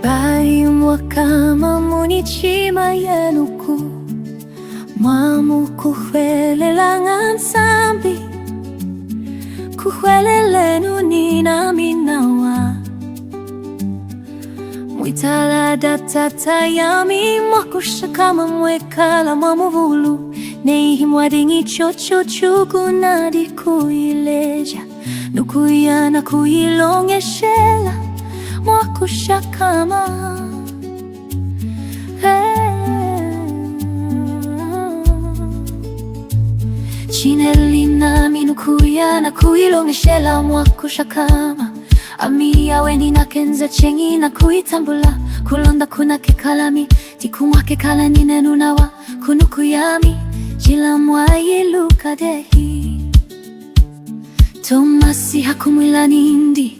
Bari mwakama munichima yenuku Mwamu kuhwelela ngansambi Kuhwelelenu nina minawa Mwitala datata yami mwakushakama mwekala mwamuvulu Neihi mwadingi chocho chukunadi kuileja Nukuyana kuilongeshela mwakushakama Chineli nami nukuyana kuilongeshela mwakushakama Ami yawe ninakenza chengi na kuitambula Kulonda kunake kalami tikumwake kala ninenunawa Kunukuyami jila mwayiluka dehi Tomasi hakumwila nindi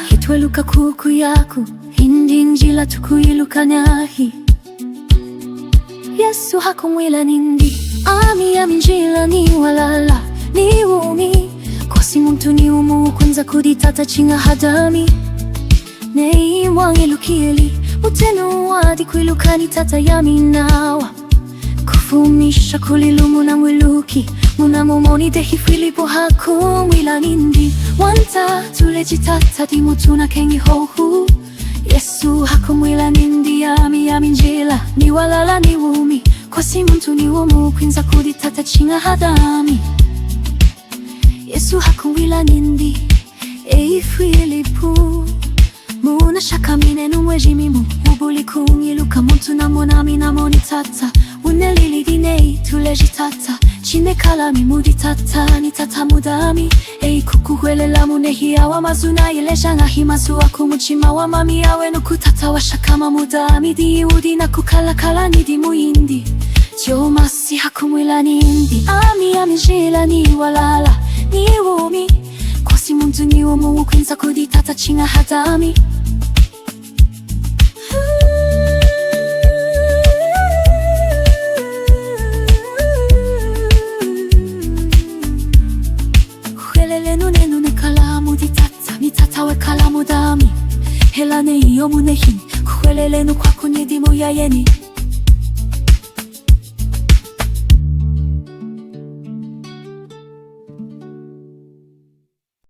Hitweluka kuku yaku Hindi njila tukuiluka nyahi Yesu hakumwila nindi Ami ya minjila ni walala Ni umi Kosi muntu ni umu Kwanza kuditata chinga hadami Nei mwangilukieli Mutenu wadi kuiluka ni tata ya minawa Kufumisha kulilumu na mwiluki Muna mumoni dehi Filipo hakumwila nindi Wanta tulejitata di mutuna kengi hohu Yesu hakumwila nindi Ami ya minjila ni walala ni umi Kosi muntu ni umu Kwinza kuditata chinga hadami Yesu hakumwila nindi Ei Filipo Muna shaka minenu mwejimimu Ubuli kungiluka muntu namonami namoni tata Unelili dinei tulejitata Chine kalami mudi tata ni tata mudami Ei kukuhwelela munehi awa mazuna Yelesha ngahi mazu akumuchima wa mami yawe Nukutata wa shakama mudami Di udi na kukala kala nidi muindi Jomasi hakumwila nindi Ami ya minjila ni walala Ni umi Kosi muntu ni umu Kwinza kuditata chinga hadami Nitatawe kalamu dami Hela ne iyo munehin Kuhwelelenu kwako nidimo ya yeni